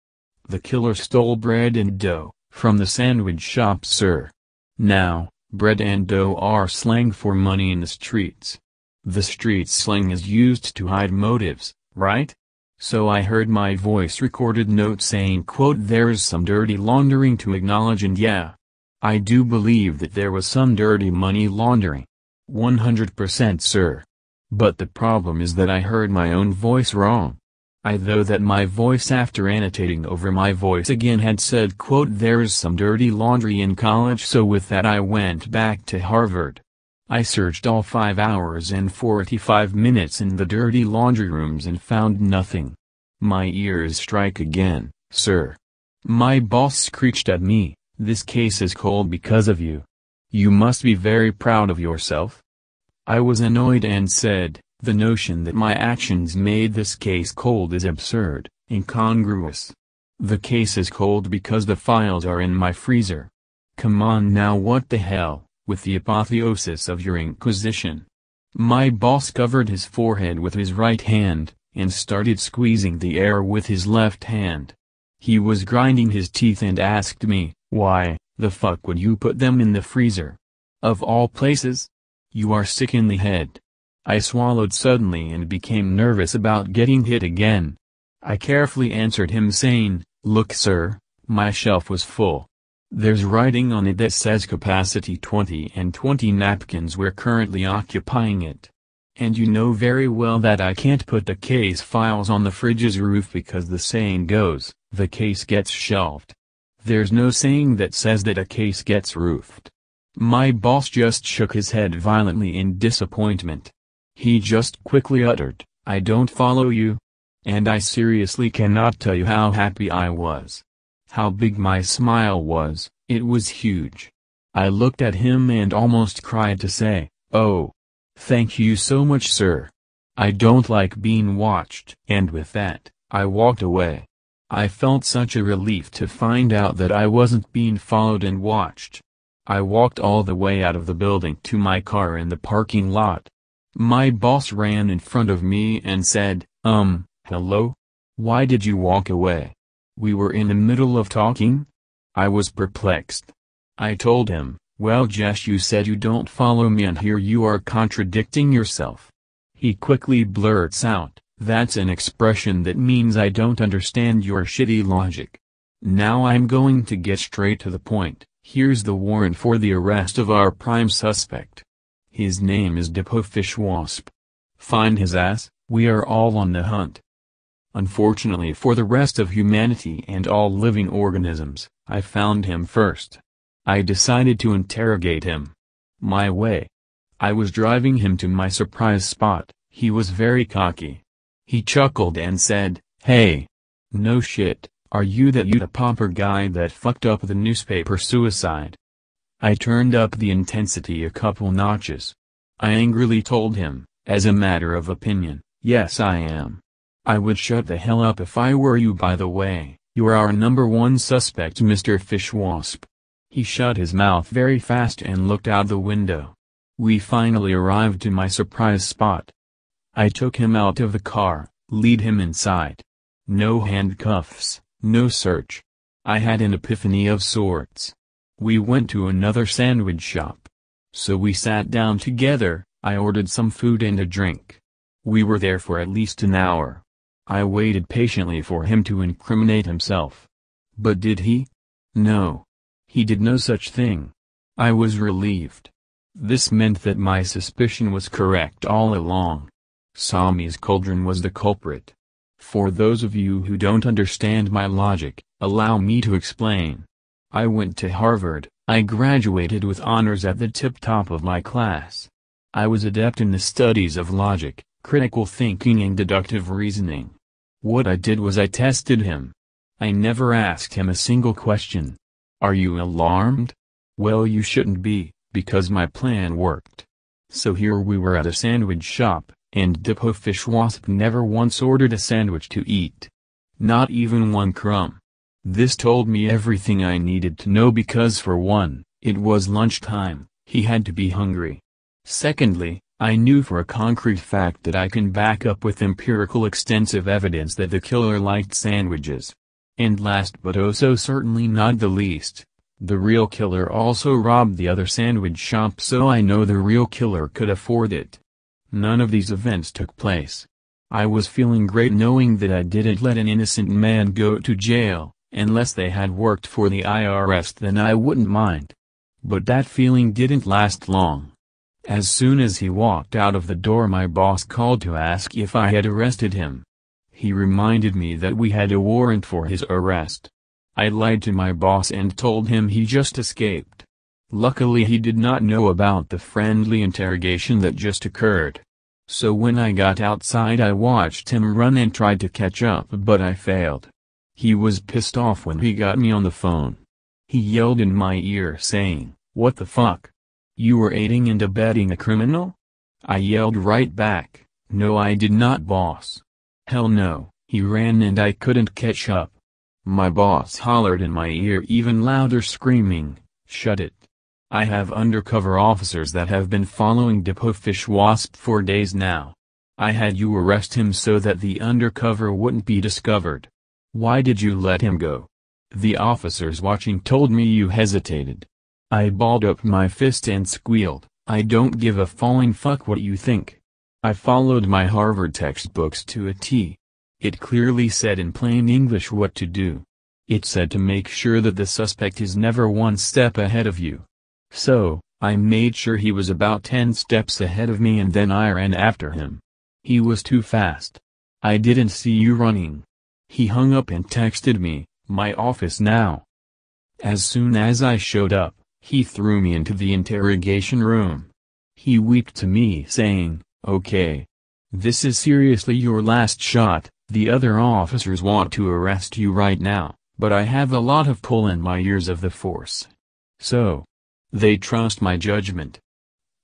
The killer stole bread and dough from the sandwich shop, sir. Now, bread and dough are slang for money in the streets. The street slang is used to hide motives, right? So I heard my voice recorded note saying, quote, "There's some dirty laundering to acknowledge," and yeah, I do believe that there was some dirty money laundering. 100%, sir. But the problem is that I heard my own voice wrong. I thought that my voice, after annotating over my voice again, had said, quote, "There's some dirty laundry in college," so with that I went back to Harvard. I searched all 5 hours and 45 minutes in the dirty laundry rooms and found nothing. My ears strike again, sir. My boss screeched at me, "This case is cold because of you. You must be very proud of yourself." I was annoyed and said, "The notion that my actions made this case cold is absurd, incongruous. The case is cold because the files are in my freezer. Come on now, what the hell, with the apotheosis of your Inquisition." My boss covered his forehead with his right hand, and started squeezing the air with his left hand. He was grinding his teeth and asked me, "Why the fuck would you put them in the freezer? Of all places? You are sick in the head." I swallowed suddenly and became nervous about getting hit again. I carefully answered him saying, "Look, sir, my shelf was full. There's writing on it that says capacity 20 and 20 napkins we're currently occupying it. And you know very well that I can't put the case files on the fridge's roof because the saying goes, the case gets shelved. There's no saying that says that a case gets roofed. My boss just shook his head violently in disappointment. He just quickly uttered, "I don't follow you." And I seriously cannot tell you how happy I was. How big my smile was, it was huge. I looked at him and almost cried to say, "Oh, thank you so much, sir. I don't like being watched." And with that, I walked away. I felt such a relief to find out that I wasn't being followed and watched. I walked all the way out of the building to my car in the parking lot. My boss ran in front of me and said, hello? Why did you walk away? We were in the middle of talking?" I was perplexed. I told him, "Well, Jess, you said you don't follow me and here you are contradicting yourself." He quickly blurts out, "That's an expression that means I don't understand your shitty logic. Now I'm going to get straight to the point. Here's the warrant for the arrest of our prime suspect. His name is Yootipopper. Find his ass, we are all on the hunt." Unfortunately for the rest of humanity and all living organisms, I found him first. I decided to interrogate him. My way. I was driving him to my surprise spot. He was very cocky. He chuckled and said, "Hey. No shit, are you that Yootipopper guy that fucked up the newspaper suicide?" I turned up the intensity a couple notches. I angrily told him, as a matter of opinion, "Yes, I am. I would shut the hell up if I were you. By the way, you're our number one suspect, Mr. Fishwasp." He shut his mouth very fast and looked out the window. We finally arrived to my surprise spot. I took him out of the car, lead him inside. No handcuffs, no search. I had an epiphany of sorts. We went to another sandwich shop. So we sat down together. I ordered some food and a drink. We were there for at least an hour. I waited patiently for him to incriminate himself. But did he? No. He did no such thing. I was relieved. This meant that my suspicion was correct all along. Sami's cauldron was the culprit. For those of you who don't understand my logic, allow me to explain. I went to Harvard. I graduated with honors at the tip-top of my class. I was adept in the studies of logic, critical thinking and deductive reasoning. What I did was I tested him. I never asked him a single question. Are you alarmed? Well, you shouldn't be, because my plan worked. So here we were at a sandwich shop, and Yootipopper never once ordered a sandwich to eat. Not even one crumb. This told me everything I needed to know because for one, it was lunchtime, he had to be hungry. Secondly, I knew for a concrete fact that I can back up with empirical extensive evidence that the killer liked sandwiches. And last but oh so certainly not the least, the real killer also robbed the other sandwich shop, so I know the real killer could afford it. None of these events took place. I was feeling great knowing that I didn't let an innocent man go to jail, unless they had worked for the IRS, then I wouldn't mind. But that feeling didn't last long. As soon as he walked out of the door, my boss called to ask if I had arrested him. He reminded me that we had a warrant for his arrest. I lied to my boss and told him he just escaped. Luckily he did not know about the friendly interrogation that just occurred. So when I got outside I watched him run and tried to catch up, but I failed. He was pissed off when he got me on the phone. He yelled in my ear saying, "What the fuck? You were aiding and abetting a criminal?" I yelled right back, "No, I did not, boss." "Hell no." He ran and I couldn't catch up. My boss hollered in my ear even louder, screaming, "Shut it. I have undercover officers that have been following Yootipopper for days now. I had you arrest him so that the undercover wouldn't be discovered. Why did you let him go? The officers watching told me you hesitated." I balled up my fist and squealed, "I don't give a falling fuck what you think." I followed my Harvard textbooks to a T. It clearly said in plain English what to do. It's said to make sure that the suspect is never one step ahead of you. So, I made sure he was about 10 steps ahead of me and then I ran after him. He was too fast. I didn't see you running. He hung up and texted me, "My office now." As soon as I showed up, he threw me into the interrogation room. He winked to me saying, "Okay. This is seriously your last shot. The other officers want to arrest you right now, but I have a lot of pull in my years of the force. So, they trust my judgment.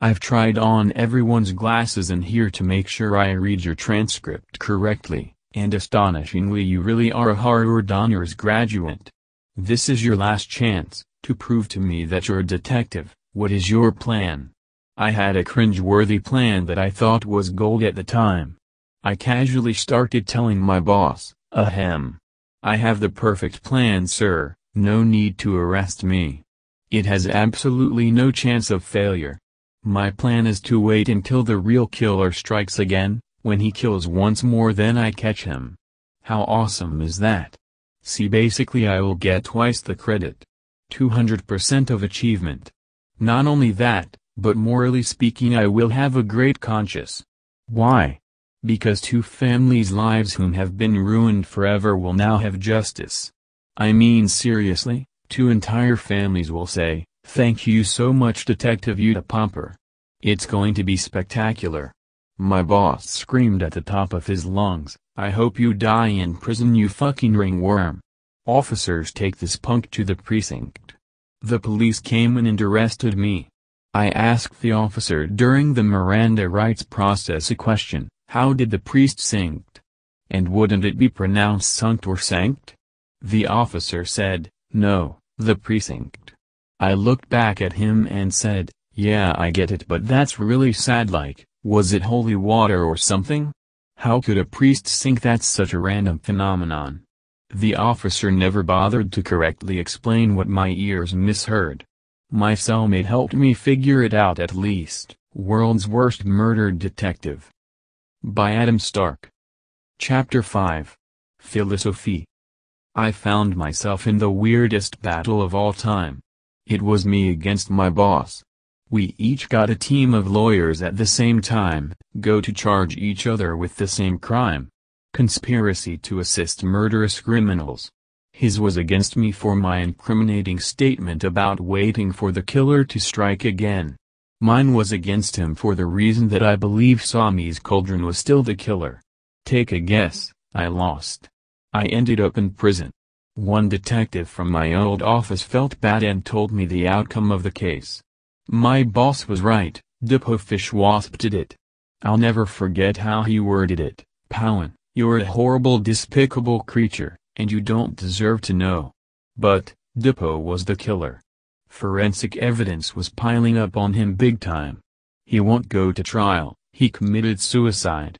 I've tried on everyone's glasses in here to make sure I read your transcript correctly, and astonishingly you really are a Harvard Honors graduate. This is your last chance, to prove to me that you're a detective. What is your plan?" I had a cringe-worthy plan that I thought was gold at the time. I casually started telling my boss, "Ahem. I have the perfect plan, sir, no need to arrest me. It has absolutely no chance of failure. My plan is to wait until the real killer strikes again. When he kills once more then I catch him. How awesome is that? See, basically I will get twice the credit. 200% of achievement. Not only that, but morally speaking I will have a great conscience. Why? Because 2 families' lives whom have been ruined forever will now have justice. I mean seriously, 2 entire families will say, "Thank you so much Detective Yootipopper. It's going to be spectacular." My boss screamed at the top of his lungs, "I hope you die in prison, you fucking ringworm. Officers, take this punk to the precinct." The police came in and arrested me. I asked the officer during the Miranda rights process a question, "How did the priest sanct? And wouldn't it be pronounced sunct or sanct?" The officer said, "No, the precinct." I looked back at him and said, "Yeah, I get it, but that's really sad. Like, was it holy water or something? How could a priest sink? That's such a random phenomenon." The officer never bothered to correctly explain what my ears misheard. My cellmate helped me figure it out at least. World's Worst Murder Detective. By Adam Stark. Chapter 5. Philosophy. I found myself in the weirdest battle of all time. It was me against my boss. We each got a team of lawyers at the same time, go to charge each other with the same crime. Conspiracy to assist murderous criminals. His was against me for my incriminating statement about waiting for the killer to strike again. Mine was against him for the reason that I believe Sami's cauldron was still the killer. Take a guess. I lost. I ended up in prison. One detective from my old office felt bad and told me the outcome of the case. My boss was right, Dipo fish wasped it. I'll never forget how he worded it, "Powen, you're a horrible despicable creature, and you don't deserve to know." But, Dipo was the killer. Forensic evidence was piling up on him big time. He won't go to trial, he committed suicide.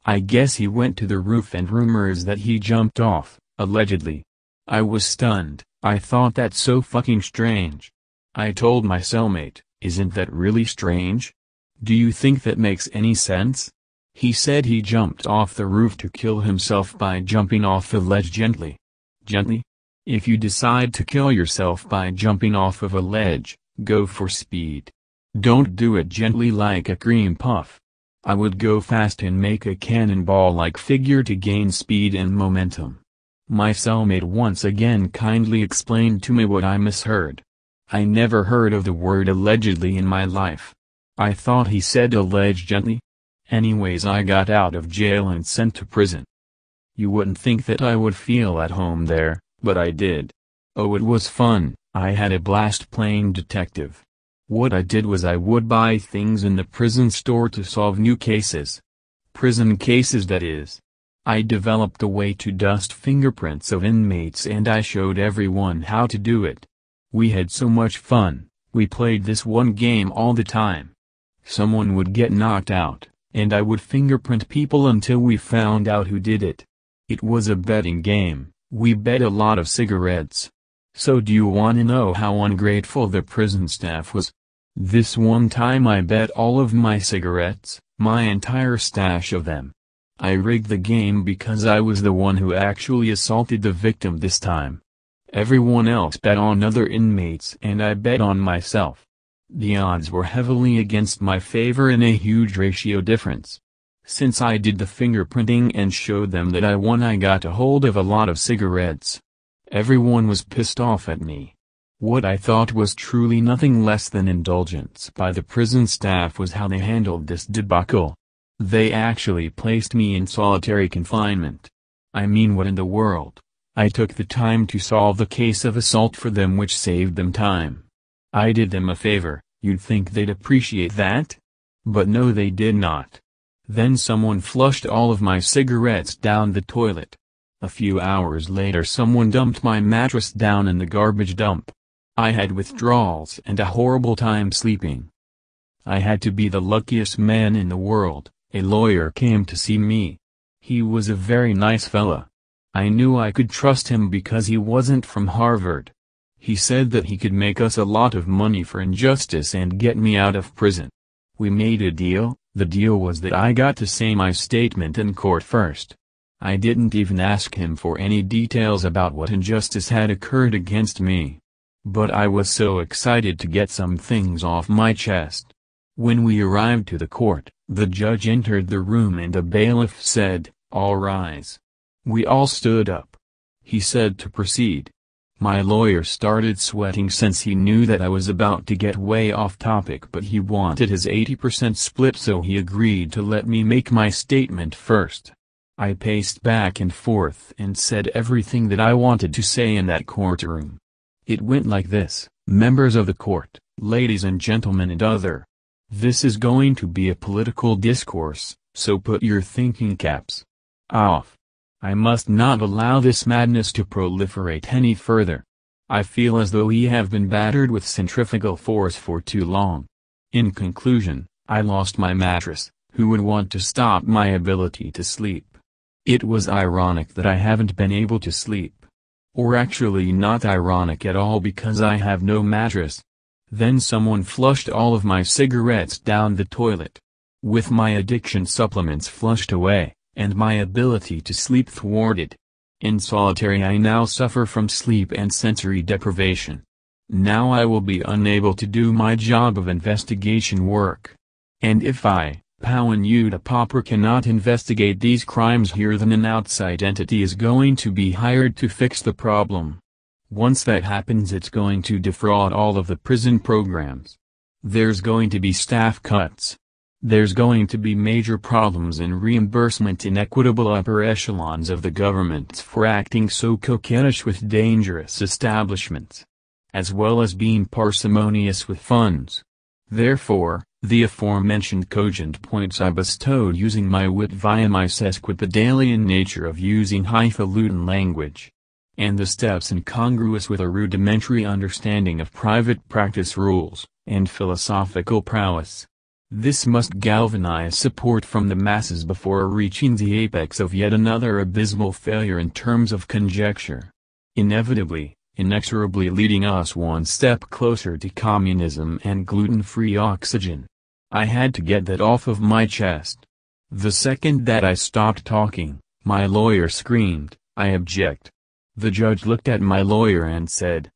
I guess he went to the roof and rumors that he jumped off, allegedly. I was stunned. I thought that's so fucking strange. I told my cellmate, "Isn't that really strange? Do you think that makes any sense?" He said he jumped off the roof to kill himself by jumping off the ledge gently. Gently? If you decide to kill yourself by jumping off of a ledge, go for speed. Don't do it gently like a cream puff. I would go fast and make a cannonball-like figure to gain speed and momentum. My cellmate once again kindly explained to me what I misheard. I never heard of the word allegedly in my life. I thought he said allege gently. Anyways, I got out of jail and sent to prison. You wouldn't think that I would feel at home there, but I did. Oh, it was fun. I had a blast playing detective. What I did was I would buy things in the prison store to solve new cases. Prison cases, that is. I developed a way to dust fingerprints of inmates and I showed everyone how to do it. We had so much fun. We played this one game all the time. Someone would get knocked out, and I would fingerprint people until we found out who did it. It was a betting game. We bet a lot of cigarettes. So do you want to know how ungrateful the prison staff was? This one time I bet all of my cigarettes, my entire stash of them. I rigged the game because I was the one who actually assaulted the victim this time. Everyone else bet on other inmates and I bet on myself. The odds were heavily against my favor in a huge ratio difference. Since I did the fingerprinting and showed them that I won, I got a hold of a lot of cigarettes. Everyone was pissed off at me. What I thought was truly nothing less than indulgence by the prison staff was how they handled this debacle. They actually placed me in solitary confinement. I mean, what in the world? I took the time to solve the case of assault for them, which saved them time. I did them a favor. You'd think they'd appreciate that? But no, they did not. Then someone flushed all of my cigarettes down the toilet. A few hours later someone dumped my mattress down in the garbage dump. I had withdrawals and a horrible time sleeping. I had to be the luckiest man in the world. A lawyer came to see me. He was a very nice fella. I knew I could trust him because he wasn't from Harvard. He said that he could make us a lot of money for injustice and get me out of prison. We made a deal. The deal was that I got to say my statement in court first. I didn't even ask him for any details about what injustice had occurred against me. But I was so excited to get some things off my chest. When we arrived to the court, the judge entered the room and a bailiff said, "All rise." We all stood up. He said to proceed. My lawyer started sweating since he knew that I was about to get way off topic, but he wanted his 80% split, so he agreed to let me make my statement first. I paced back and forth and said everything that I wanted to say in that courtroom. It went like this: members of the court, ladies and gentlemen and other. This is going to be a political discourse, so put your thinking caps off. I must not allow this madness to proliferate any further. I feel as though we have been battered with centrifugal force for too long. In conclusion, I lost my mattress. Who would want to stop my ability to sleep? It was ironic that I haven't been able to sleep. Or actually not ironic at all, because I have no mattress. Then someone flushed all of my cigarettes down the toilet. With my addiction supplements flushed away, and my ability to sleep thwarted. In solitary I now suffer from sleep and sensory deprivation. Now I will be unable to do my job of investigation work. And if I, Powen Yootipopper, cannot investigate these crimes here, then an outside entity is going to be hired to fix the problem. Once that happens, it's going to defraud all of the prison programs. There's going to be staff cuts. There's going to be major problems in reimbursement in equitable upper echelons of the government for acting so coquettish with dangerous establishments, as well as being parsimonious with funds. Therefore, the aforementioned cogent points I bestowed using my wit via my sesquipedalian nature of using highfalutin language, and the steps incongruous with a rudimentary understanding of private practice rules, and philosophical prowess. This must galvanize support from the masses before reaching the apex of yet another abysmal failure in terms of conjecture. Inevitably, inexorably leading us one step closer to communism and gluten-free oxygen. I had to get that off of my chest. The second that I stopped talking, my lawyer screamed, "I object." The judge looked at my lawyer and said,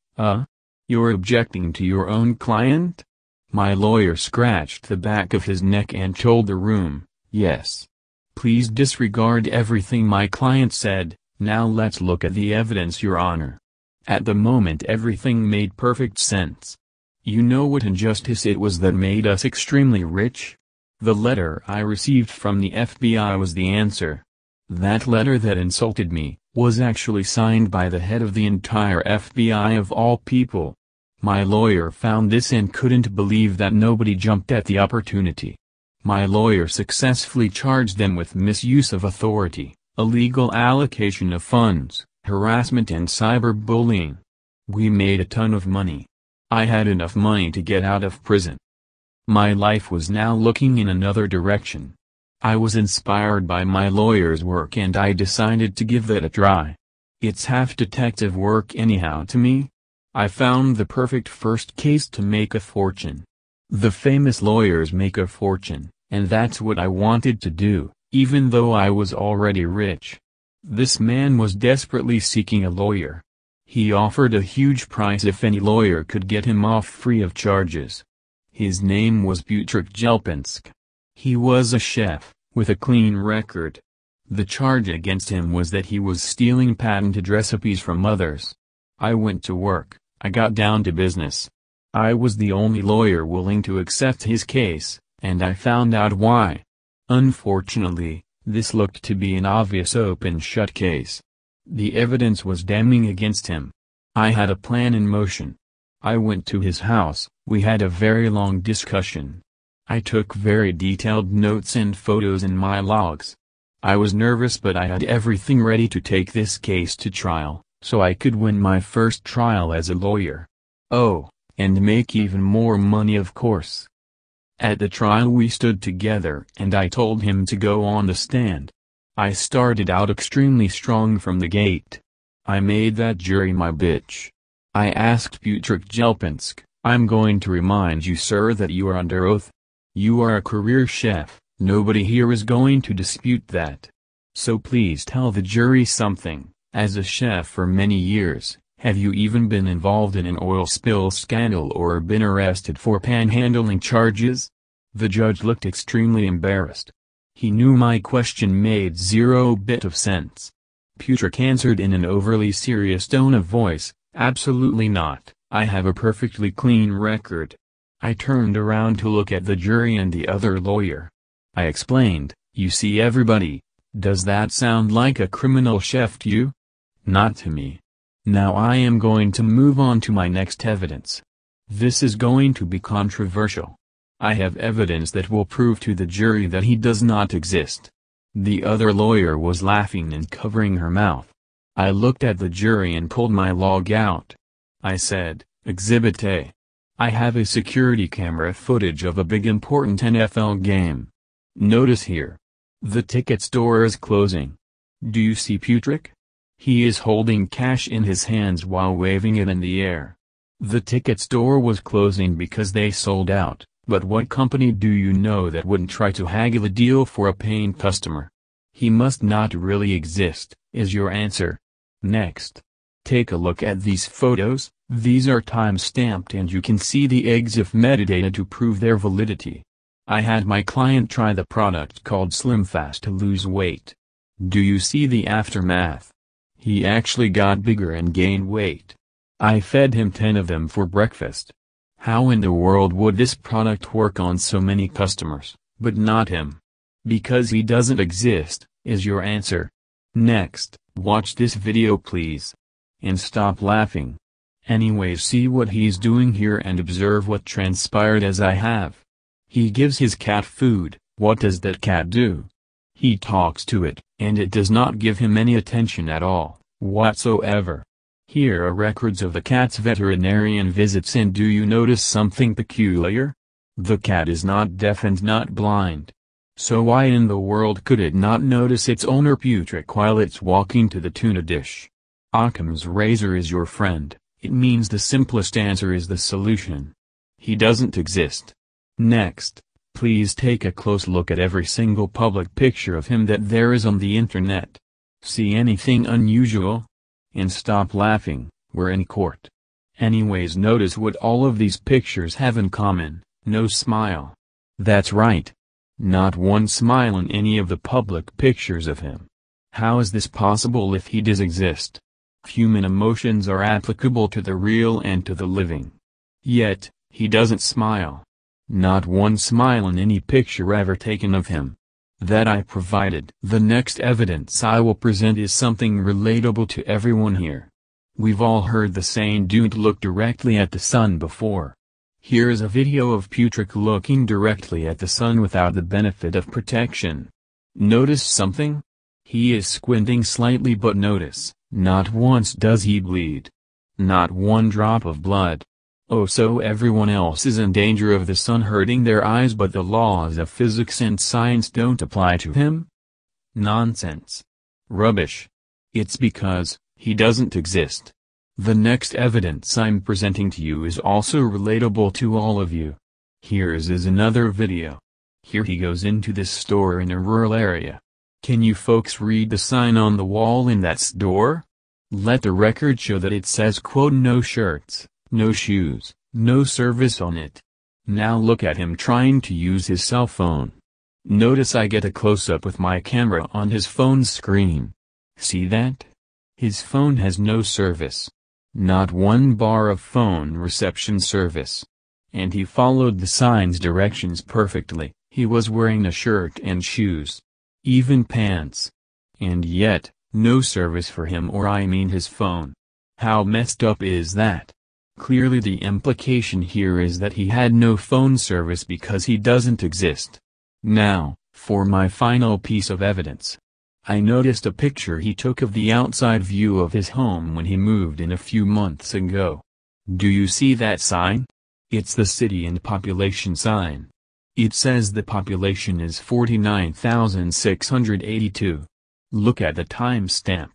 You're objecting to your own client?" My lawyer scratched the back of his neck and told the room, "Yes. Please disregard everything my client said. Now let's look at the evidence, Your Honor." At the moment everything made perfect sense. You know what injustice it was that made us extremely rich? The letter I received from the FBI was the answer. That letter that insulted me was actually signed by the head of the entire FBI of all people. My lawyer found this and couldn't believe that nobody jumped at the opportunity. My lawyer successfully charged them with misuse of authority, illegal allocation of funds, harassment and cyberbullying. We made a ton of money. I had enough money to get out of prison. My life was now looking in another direction. I was inspired by my lawyer's work and I decided to give that a try. It's half detective work anyhow to me. I found the perfect first case to make a fortune. The famous lawyers make a fortune, and that's what I wanted to do, even though I was already rich. This man was desperately seeking a lawyer. He offered a huge price if any lawyer could get him off free of charges. His name was Piotr Jelpinsk. He was a chef, with a clean record. The charge against him was that he was stealing patented recipes from others. I went to work, I got down to business. I was the only lawyer willing to accept his case, and I found out why. Unfortunately, this looked to be an obvious open-shut case. The evidence was damning against him. I had a plan in motion. I went to his house, we had a very long discussion. I took very detailed notes and photos in my logs. I was nervous, but I had everything ready to take this case to trial, so I could win my first trial as a lawyer. Oh, and make even more money, of course. At the trial we stood together and I told him to go on the stand. I started out extremely strong from the gate. I made that jury my bitch. I asked Piotr Jelpinsk, "I'm going to remind you, sir, that you are under oath. You are a career chef, nobody here is going to dispute that. So please tell the jury something. As a chef for many years, have you even been involved in an oil spill scandal or been arrested for panhandling charges?" The judge looked extremely embarrassed. He knew my question made zero bit of sense. Piotr answered in an overly serious tone of voice, "Absolutely not, I have a perfectly clean record." I turned around to look at the jury and the other lawyer. I explained, "You see everybody, does that sound like a criminal chef to you? Not to me. Now I am going to move on to my next evidence. This is going to be controversial. I have evidence that will prove to the jury that he does not exist." The other lawyer was laughing and covering her mouth. I looked at the jury and pulled my log out. I said, "Exhibit A. I have a security camera footage of a big important NFL game. Notice here. The ticket store is closing. Do you see Piotr? He is holding cash in his hands while waving it in the air. The ticket store was closing because they sold out, but what company do you know that wouldn't try to haggle a deal for a paying customer? He must not really exist, is your answer. Next. Take a look at these photos, these are time-stamped and you can see the EXIF metadata to prove their validity. I had my client try the product called Slim Fast to lose weight. Do you see the aftermath? He actually got bigger and gained weight. I fed him 10 of them for breakfast. How in the world would this product work on so many customers, but not him? Because he doesn't exist, is your answer. Next, watch this video please. And stop laughing. Anyways, see what he's doing here and observe what transpired as I have. He gives his cat food. What does that cat do? He talks to it, and it does not give him any attention at all, whatsoever. Here are records of the cat's veterinarian visits, and do you notice something peculiar? The cat is not deaf and not blind. So why in the world could it not notice its owner Piotr while it's walking to the tuna dish? Occam's razor is your friend. It means the simplest answer is the solution. He doesn't exist. Next, please take a close look at every single public picture of him that there is on the internet. See anything unusual? And stop laughing, we're in court. Anyways, notice what all of these pictures have in common, no smile. That's right. Not one smile in any of the public pictures of him. How is this possible if he does exist? Human emotions are applicable to the real and to the living. Yet, he doesn't smile. Not one smile in any picture ever taken of him. That I provided. The next evidence I will present is something relatable to everyone here. We've all heard the saying, "Don't look directly at the sun" before. Here is a video of Piotr looking directly at the sun without the benefit of protection. Notice something? He is squinting slightly, but notice, not once does he bleed. Not one drop of blood. Oh, so everyone else is in danger of the sun hurting their eyes, but the laws of physics and science don't apply to him? Nonsense. Rubbish. It's because he doesn't exist. The next evidence I'm presenting to you is also relatable to all of you. Here's another video. Here he goes into this store in a rural area. Can you folks read the sign on the wall in that store? Let the record show that it says quote no shirts, no shoes, no service on it. Now look at him trying to use his cell phone. Notice I get a close-up with my camera on his phone's screen. See that? His phone has no service. Not one bar of phone reception service. And he followed the sign's directions perfectly. He was wearing a shirt and shoes. Even pants. And yet, no service for him, or I mean his phone. How messed up is that? Clearly the implication here is that he had no phone service because he doesn't exist. Now, for my final piece of evidence. I noticed a picture he took of the outside view of his home when he moved in a few months ago. Do you see that sign? It's the city and population sign. It says the population is 49,682. Look at the timestamp.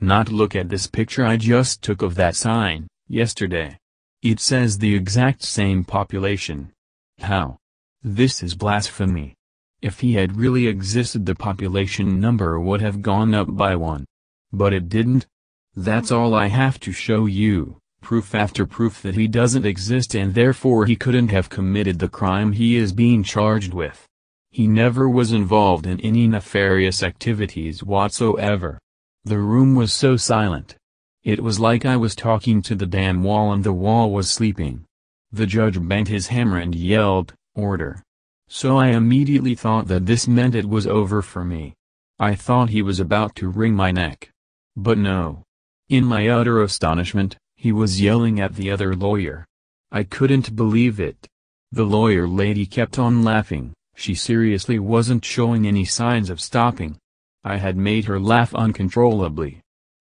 Not look at this picture I just took of that sign, yesterday. It says the exact same population. How? This is blasphemy. If he had really existed, the population number would have gone up by 1. But it didn't. That's all I have to show you, proof after proof that he doesn't exist, and therefore he couldn't have committed the crime he is being charged with. He never was involved in any nefarious activities whatsoever. The room was so silent. It was like I was talking to the damn wall and the wall was sleeping. The judge banged his hammer and yelled, "Order." So I immediately thought that this meant it was over for me. I thought he was about to wring my neck. But no. In my utter astonishment, he was yelling at the other lawyer. I couldn't believe it. The lawyer lady kept on laughing. She seriously wasn't showing any signs of stopping. I had made her laugh uncontrollably.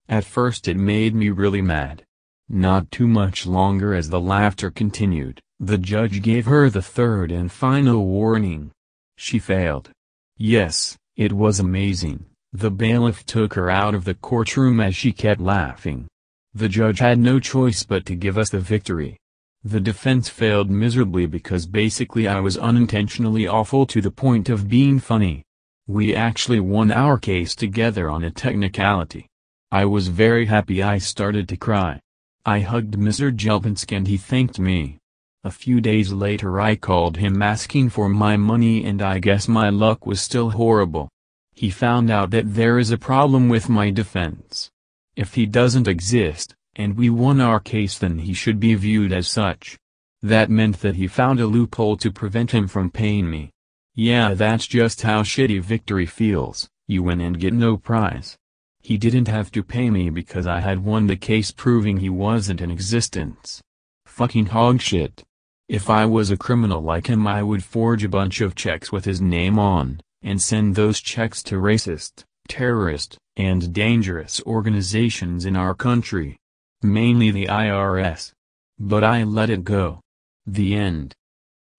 At first it made me really mad. Not too much longer as the laughter continued. The judge gave her the third and final warning. She failed. Yes, it was amazing. The bailiff took her out of the courtroom as she kept laughing. The judge had no choice but to give us the victory. The defense failed miserably because basically I was unintentionally awful to the point of being funny. We actually won our case together on a technicality. I was very happy. I started to cry. I hugged Mr. Jelpinski and he thanked me. A few days later I called him asking for my money, and I guess my luck was still horrible. He found out that there is a problem with my defense. If he doesn't exist, and we won our case, then he should be viewed as such. That meant that he found a loophole to prevent him from paying me. Yeah, that's just how shitty victory feels. You win and get no prize. He didn't have to pay me because I had won the case proving he wasn't in existence. Fucking hogshit. If I was a criminal like him, I would forge a bunch of checks with his name on, and send those checks to racist, terrorist, and dangerous organizations in our country. Mainly the IRS. But I let it go. The end.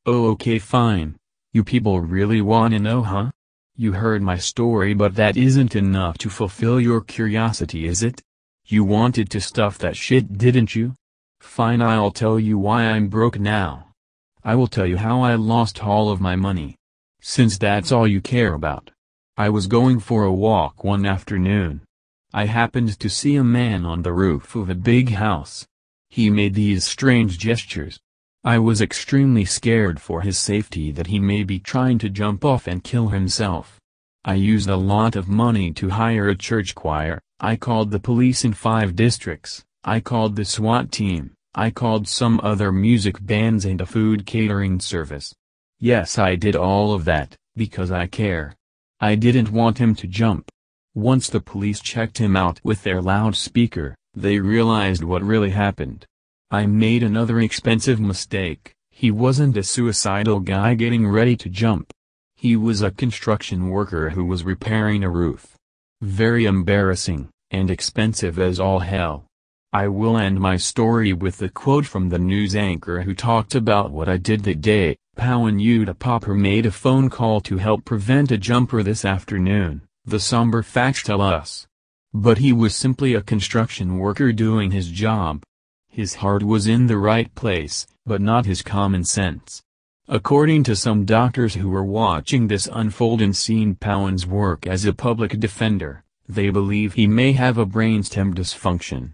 Oh, okay, fine. You people really wanna know, huh? You heard my story, but that isn't enough to fulfill your curiosity, is it? You wanted to stuff that shit, didn't you? Fine, I'll tell you why I'm broke now. I will tell you how I lost all of my money. Since that's all you care about. I was going for a walk one afternoon. I happened to see a man on the roof of a big house. He made these strange gestures. I was extremely scared for his safety, that he may be trying to jump off and kill himself. I used a lot of money to hire a church choir. I called the police in 5 districts. I called the SWAT team. I called some other music bands and a food catering service. Yes, I did all of that, because I care. I didn't want him to jump. Once the police checked him out with their loudspeaker, they realized what really happened. I made another expensive mistake. He wasn't a suicidal guy getting ready to jump. He was a construction worker who was repairing a roof. Very embarrassing, and expensive as all hell. I will end my story with the quote from the news anchor who talked about what I did that day. Powen Yootipopper made a phone call to help prevent a jumper this afternoon, the somber facts tell us. But he was simply a construction worker doing his job. His heart was in the right place, but not his common sense. According to some doctors who were watching this unfold and seeing Powen's work as a public defender, They believe he may have a brainstem dysfunction.